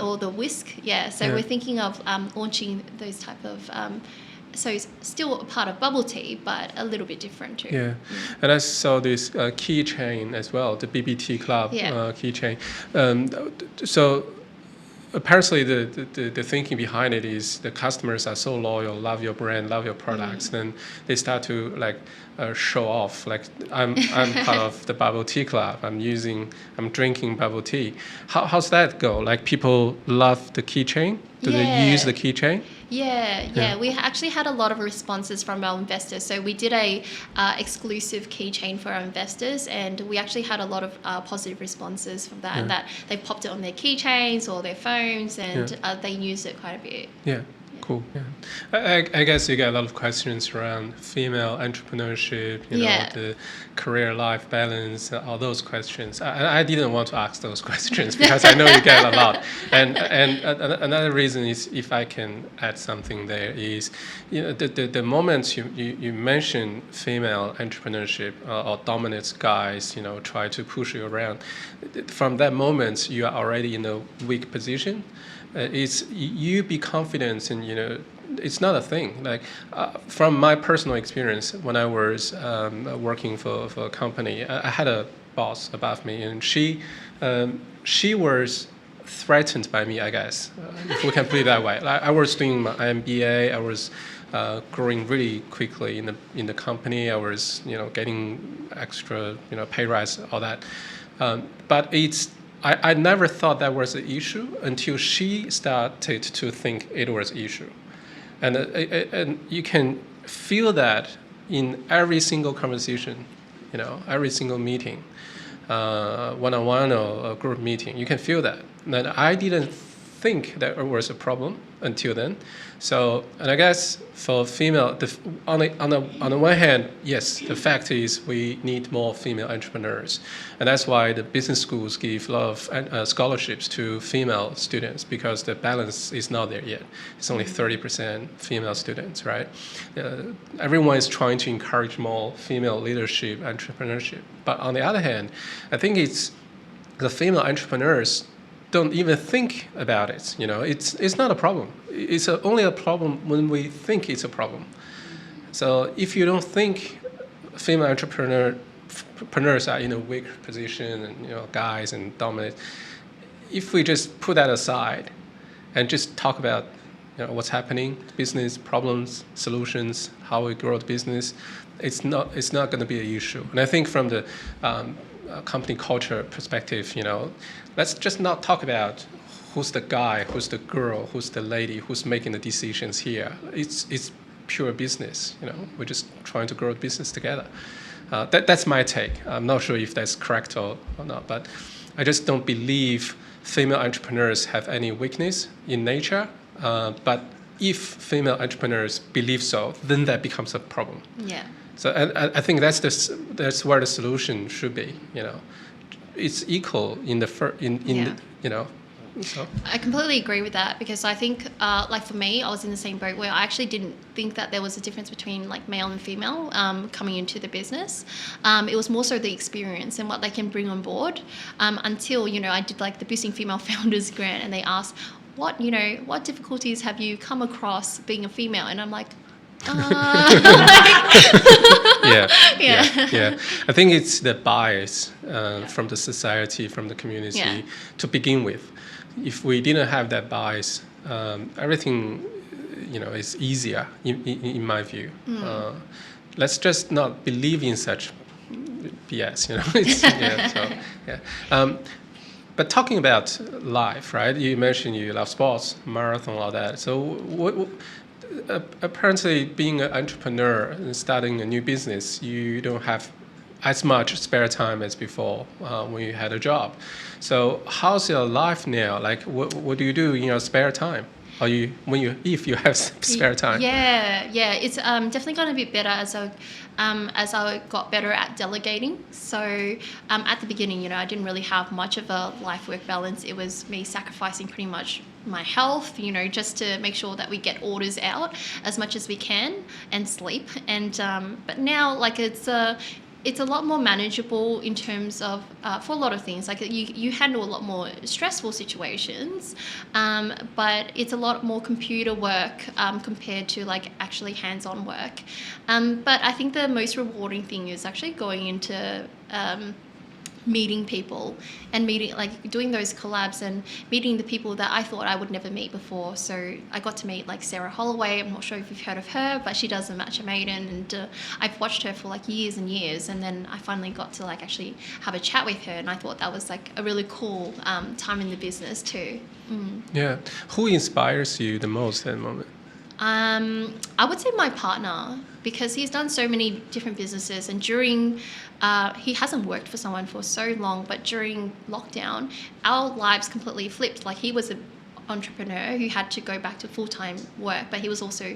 Speaker 2: or the whisk. So we're thinking of launching those type of so it's still a part of bubble tea, but a little bit different too.
Speaker 3: Yeah, and I saw this keychain as well, the BBT Club keychain. So apparently the thinking behind it is the customers are so loyal, love your brand, love your products, then they start to like show off. Like I'm part of the Bubble Tea Club. I'm drinking bubble tea. How's that go? Like people love the keychain? Do they use the keychain?
Speaker 2: Yeah. We actually had a lot of responses from our investors. So we did a exclusive keychain for our investors, and we actually had a lot of positive responses from that. And that they popped it on their keychains or their phones, and they used it quite a bit.
Speaker 3: Yeah. Cool. Yeah. I guess you get a lot of questions around female entrepreneurship, the career-life balance, all those questions. I didn't want to ask those questions because I know you get a lot. And another reason is, if I can add something there, is the moment you mention female entrepreneurship or dominant guys, try to push you around, from that moment you are already in a weak position. It's you be confident, and it's not a thing. Like from my personal experience, when I was working for a company, I had a boss above me, and she was threatened by me, I guess, if we can put it that way. Like, I was doing my MBA, I was growing really quickly in the company. I was getting extra pay rise, all that, but I never thought that was an issue until she started to think it was an issue. And you can feel that in every single conversation, every single meeting, one-on-one or a group meeting. You can feel that. And I didn't think that it was a problem until then. So, and I guess for female, on the one hand, yes, the fact is we need more female entrepreneurs, and that's why the business schools give a lot of scholarships to female students, because the balance is not there yet. It's only 30% female students, right? Everyone is trying to encourage more female leadership, entrepreneurship. But on the other hand, I think it's the female entrepreneurs don't even think about it. It's not a problem. It's only a problem when we think it's a problem. So if you don't think female entrepreneurs are in a weak position, and guys and dominant, if we just put that aside and just talk about what's happening, business problems, solutions, how we grow the business, it's not going to be an issue. And I think from the company culture perspective, let's just not talk about who's the guy, who's the girl, who's the lady, who's making the decisions here. It's pure business. We're just trying to grow a business together. That's my take. I'm not sure if that's correct or not, but I just don't believe female entrepreneurs have any weakness in nature. But if female entrepreneurs believe so, then that becomes a problem.
Speaker 2: Yeah.
Speaker 3: So I think that's where the solution should be. It's equal in the So.
Speaker 2: I completely agree with that, because I think, like for me, I was in the same boat where I actually didn't think that there was a difference between like male and female coming into the business. It was more so the experience and what they can bring on board. Until I did like the Boosting Female Founders Grant, and they asked, what difficulties have you come across being a female? And I'm like,
Speaker 3: yeah. I think it's the bias from the society, from the community to begin with. If we didn't have that bias, everything is easier in my view. Let's just not believe in such BS. But talking about life, right? You mentioned you love sports, marathon, all that. So apparently, being an entrepreneur and starting a new business, you don't have as much spare time as before when you had a job. So how's your life now? Like, what do you do in your spare time? If you have spare time?
Speaker 2: Yeah, it's definitely gotten a bit better as I got better at delegating. So at the beginning, I didn't really have much of a life-work balance. It was me sacrificing pretty much my health, just to make sure that we get orders out as much as we can and sleep. And but now, like, it's a lot more manageable in terms of for a lot of things. Like you handle a lot more stressful situations, but it's a lot more computer work compared to like actually hands-on work. But I think the most rewarding thing is actually going into meeting people and doing those collabs and meeting the people that I thought I would never meet before. So I got to meet like Sarah Holloway. I'm not sure if you've heard of her, but she does the Matcha Maiden, and I've watched her for like years and years, and then I finally got to like actually have a chat with her, and I thought that was like a really cool time in the business too.
Speaker 3: Yeah. Who inspires you the most at the moment?
Speaker 2: I would say my partner, because he's done so many different businesses, and during he hasn't worked for someone for so long, but during lockdown our lives completely flipped. Like he was an entrepreneur who had to go back to full-time work, but he was also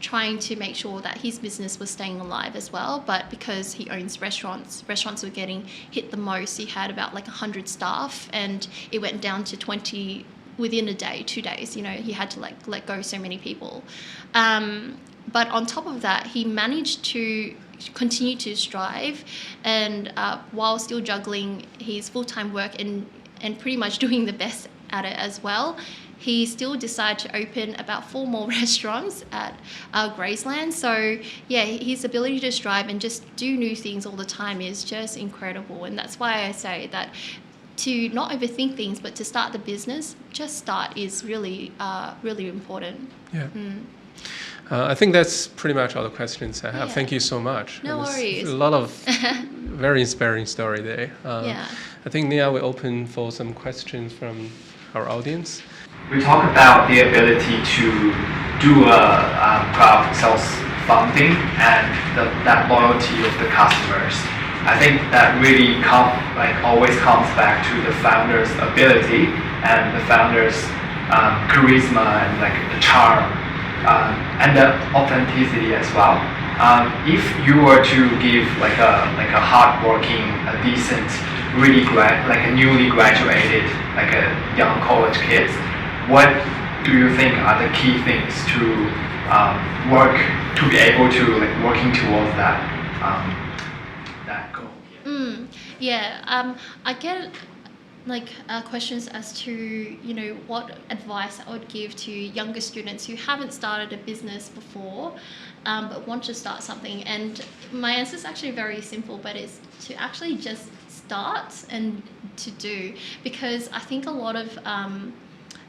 Speaker 2: trying to make sure that his business was staying alive as well. But because he owns restaurants were getting hit the most. He had about like 100 staff, and it went down to 20 within a day, 2 days. You know, he had to like let go so many people. But on top of that, he managed to continue to strive, and while still juggling his full-time work and pretty much doing the best at it as well, he still decided to open about 4 more restaurants at Graceland. So yeah, his ability to strive and just do new things all the time is just incredible. And that's why I say that to not overthink things, but to start the business, just start is really, really important.
Speaker 3: Yeah. I think that's pretty much all the questions I have.
Speaker 2: Yeah.
Speaker 3: Thank you so much.
Speaker 2: No worries.
Speaker 3: A lot of very inspiring story there.
Speaker 2: Yeah.
Speaker 3: I think now we're open for some questions from our audience.
Speaker 4: We talk about the ability to do a crowdsource funding and that loyalty of the customers. I think that really always comes back to the founder's ability and the founder's charisma and like the charm and the authenticity as well. If you were to give like a hardworking, a decent, really like a newly graduated, like a young college kid, what do you think are the key things to work to be able to like working towards that goal?
Speaker 2: I get like questions as to, you know, what advice I would give to younger students who haven't started a business before but want to start something. And my answer is actually very simple, but it's to actually just start and to do, because I think a lot of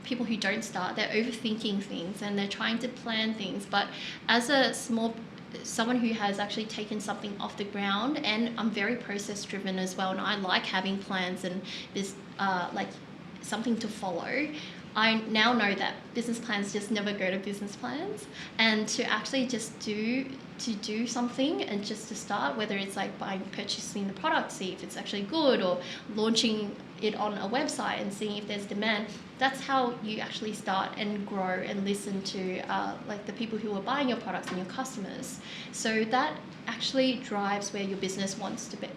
Speaker 2: people who don't start, they're overthinking things and they're trying to plan things. But as someone who has actually taken something off the ground, and I'm very process driven as well, and I like having plans and this like something to follow. I now know that business plans just never go to business plans, and to actually just do something and just to start, whether it's like purchasing the product, see if it's actually good, or launching it on a website and seeing if there's demand. That's how you actually start and grow and listen to like the people who are buying your products and your customers. So that actually drives where your business wants to go.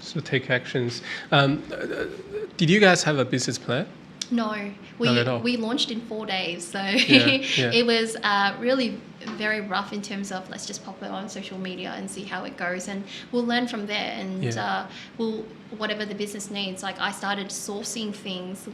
Speaker 3: So take actions. Did you guys have a business plan?
Speaker 2: No,
Speaker 3: Not at all.
Speaker 2: we launched in 4 days, so
Speaker 3: Yeah.
Speaker 2: it was really very rough in terms of let's just pop it on social media and see how it goes, and we'll learn from there, and we'll whatever the business needs. Like I started sourcing things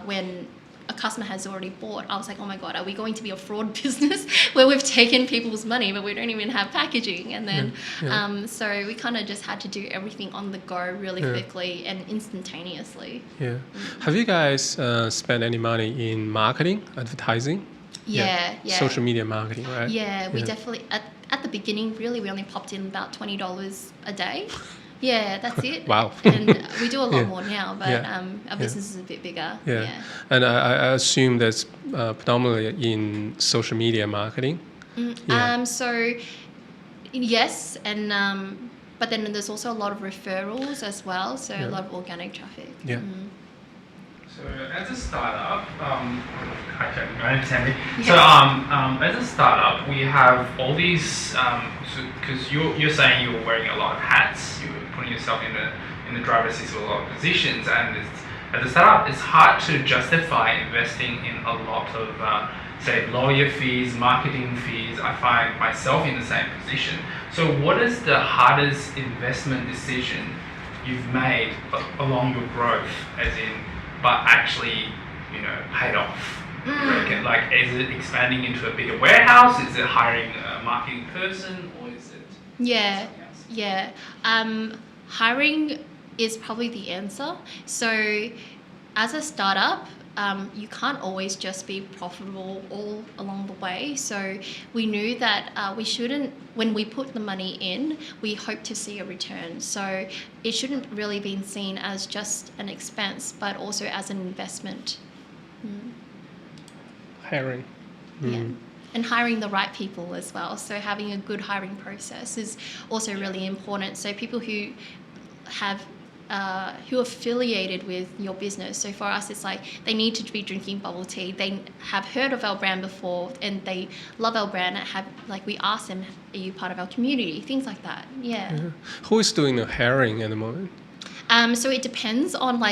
Speaker 2: when a customer has already bought. I was like, oh my God, are we going to be a fraud business where we've taken people's money but we don't even have packaging? And then so we kind of just had to do everything on the go really quickly and instantaneously.
Speaker 3: Yeah. Have you guys spent any money in marketing, advertising?
Speaker 2: Yeah.
Speaker 3: Social media marketing, right?
Speaker 2: Yeah, we definitely at the beginning really we only popped in about $20 a day. Yeah, that's it.
Speaker 3: Wow.
Speaker 2: And we do a lot more now, but our business is a bit bigger. Yeah.
Speaker 3: And I assume that's predominantly in social media marketing.
Speaker 2: So yes, and but then there's also a lot of referrals as well, so a lot of organic traffic.
Speaker 3: Yeah.
Speaker 5: So as a startup, hi Jenny, my name's Sandy. So as a startup, we have all these, because you're saying you're wearing a lot of hats, you're putting yourself in the driver's seat of a lot of positions, and as a startup, it's hard to justify investing in a lot of say lawyer fees, marketing fees. I find myself in the same position. So what is the hardest investment decision you've made along your growth, as in, but actually, paid off? Reckon? Like, is it expanding into a bigger warehouse? Is it hiring a marketing person, or is it something else?
Speaker 2: Hiring is probably the answer. So as a startup, you can't always just be profitable all along the way. So we knew that we shouldn't, when we put the money in, we hope to see a return. So it shouldn't really be seen as just an expense, but also as an investment.
Speaker 3: Hiring.
Speaker 2: Yeah. And hiring the right people as well. So having a good hiring process is also really important. So people who have who are affiliated with your business. So for us, it's like they need to be drinking bubble tea. They have heard of our brand before and they love our brand. We ask them, are you part of our community? Things like that. Yeah.
Speaker 3: Who is doing the hiring at the moment?
Speaker 2: So it depends on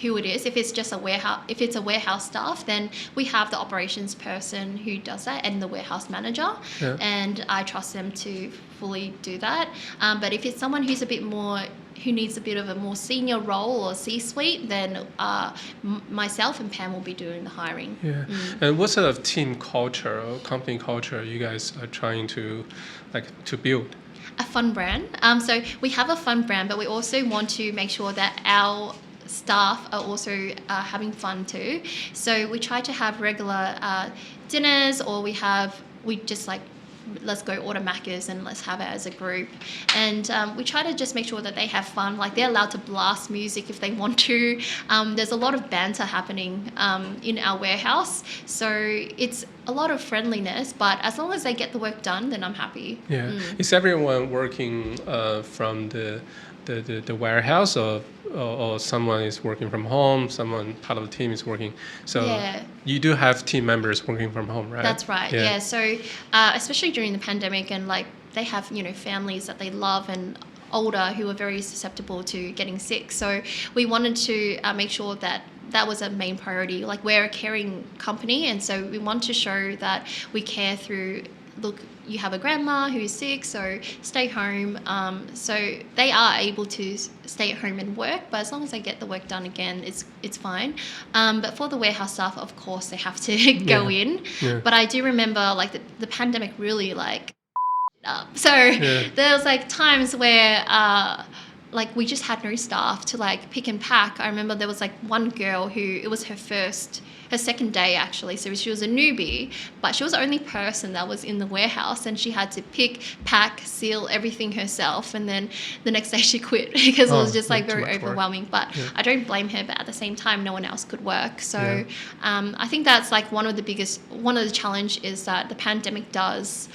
Speaker 2: who it is. If it's just a warehouse staff, then we have the operations person who does that and the warehouse manager, and I trust them to fully do that. But if it's someone who needs a bit of a more senior role or C-suite, then myself and Pam will be doing the hiring.
Speaker 3: Yeah. And what sort of team culture or company culture you guys are trying to build?
Speaker 2: A fun brand. So we have a fun brand, but we also want to make sure that our staff are also having fun too. So we try to have regular dinners, or we just let's go order Macca's and let's have it as a group. And we try to just make sure that they have fun. Like, they're allowed to blast music if they want to. There's a lot of banter happening in our warehouse. So it's a lot of friendliness, but as long as they get the work done, then I'm happy.
Speaker 3: Yeah. Is everyone working from the warehouse, or someone is working from home, someone part of the team is working? So you do have team members working from home, right?
Speaker 2: That's right. Yeah. So especially during the pandemic, and they have families that they love and older who are very susceptible to getting sick. So we wanted to make sure that was a main priority. Like, we're a caring company, and so we want to show that we care through, look, you have a grandma who's sick, so stay home. So they are able to stay at home and work, but as long as they get the work done again, it's fine. But for the warehouse staff, of course, they have to go in. Yeah. But I do remember the pandemic really up. So there was times where we just had no staff to pick and pack. I remember there was one girl who, it was her second day actually, so she was a newbie, but she was the only person that was in the warehouse, and she had to pick, pack, seal everything herself, and then the next day she quit because it was just very overwhelming. But I don't blame her, but at the same time, no one else could work. So I think that's one of the challenge is that the pandemic does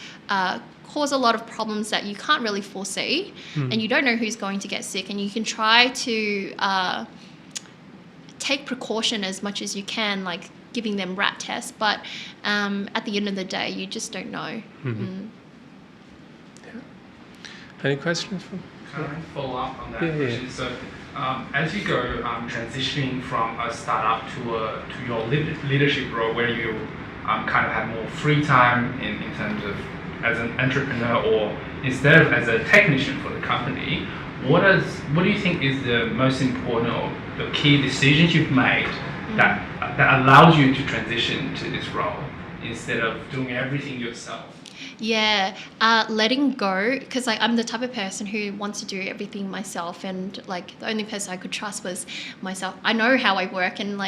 Speaker 2: cause a lot of problems that you can't really foresee, and you don't know who's going to get sick, and you can try to take precaution as much as you can, like giving them rat tests, but at the end of the day, you just don't know.
Speaker 3: Any questions?
Speaker 5: Can I follow up on that question? So as you go transitioning from a startup to your leadership role, where you kind of have more free time in terms of as an entrepreneur, or instead of as a technician for the company, what do you think is the most important or the key decisions you've made that allows you to transition to this role instead of doing everything yourself?
Speaker 2: Yeah, letting go, because I'm the type of person who wants to do everything myself, and the only person I could trust was myself. I know how I work, and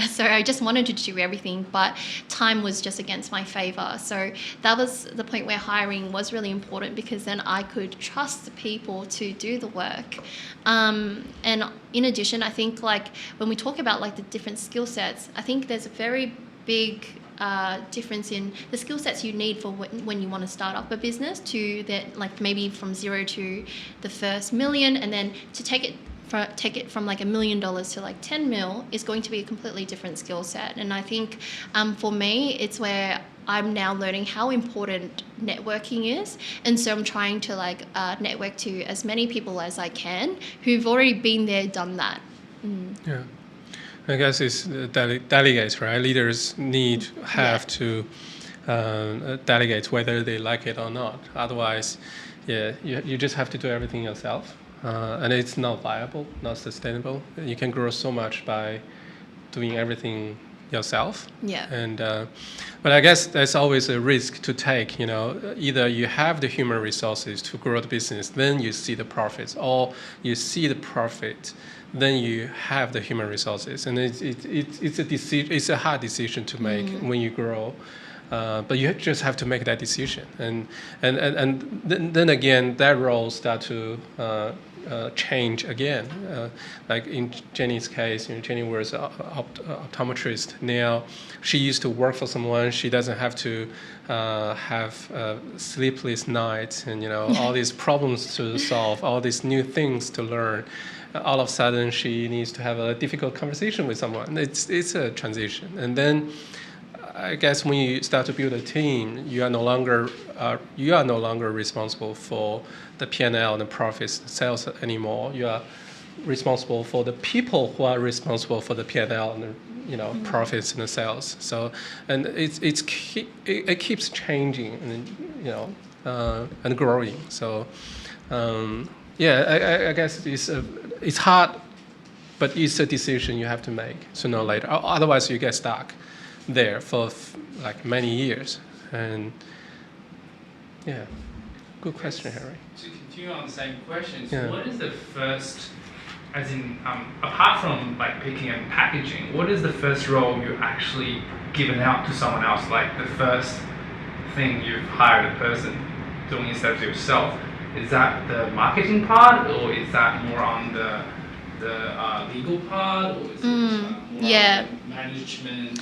Speaker 2: so I just wanted to do everything, but time was just against my favor. So that was the point where hiring was really important, because then I could trust the people to do the work. And in addition, I think when we talk about the different skill sets, I think there's a very big difference in the skill sets you need for when you want to start up a business, to that maybe from zero to the first million, and then to take it from $1 million to 10 mil is going to be a completely different skill set. And I think for me, it's where I'm now learning how important networking is, and so I'm trying to network to as many people as I can who've already been there, done that.
Speaker 3: Yeah. I guess it's delegates, right? Leaders have to delegate whether they like it or not. Otherwise, you just have to do everything yourself, and it's not viable, not sustainable. You can grow so much by doing everything yourself.
Speaker 2: Yeah.
Speaker 3: And but I guess there's always a risk to take. Either you have the human resources to grow the business, then you see the profits, or you see the profit, then you have the human resources, and it's a hard decision to make when you grow. But you just have to make that decision, and then again that role start to change again. Like in Jenny's case, Jenny was an optometrist. Now she used to work for someone. She doesn't have to have sleepless nights and all these problems to solve, all these new things to learn. All of a sudden, she needs to have a difficult conversation with someone. It's a transition, and then I guess when you start to build a team, you are no longer responsible for the P&L and the profits, sales anymore. You are responsible for the people who are responsible for the P&L and the profits and the sales. So, and it keeps changing and and growing. So, I guess it's hard, but it's a decision you have to make sooner or later. Otherwise, you get stuck there for like many years. And good question, Harry.
Speaker 5: To continue on the same question, so what is the first, as in apart from like picking and packaging, what is the first role you've actually given out to someone else? Like the first thing you've hired a person doing instead of yourself? Is that the marketing part, or is that more on the legal part, or is it more on management?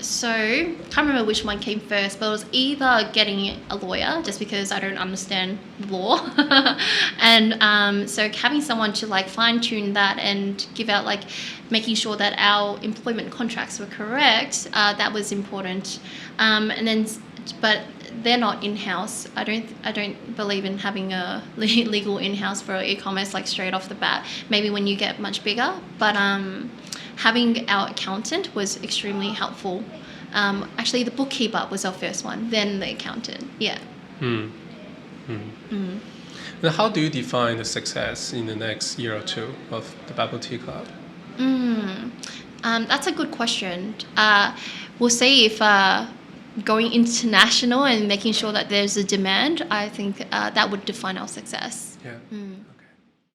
Speaker 2: So I can't remember which one came first, but it was either getting a lawyer, just because I don't understand law, and so having someone to like fine tune that and give out like making sure that our employment contracts were correct. That was important, and then but they're not in-house. I don't believe in having a legal in-house for e-commerce like straight off the bat. Maybe when you get much bigger, but having our accountant was extremely helpful. Actually, the bookkeeper was our first one, then the accountant. Yeah.
Speaker 3: Now, how do you define the success in the next year or two of the Bubble Tea Club?
Speaker 2: That's a good question. We'll see if going international and making sure that there's a demand, I think that would define our success.
Speaker 3: Yeah.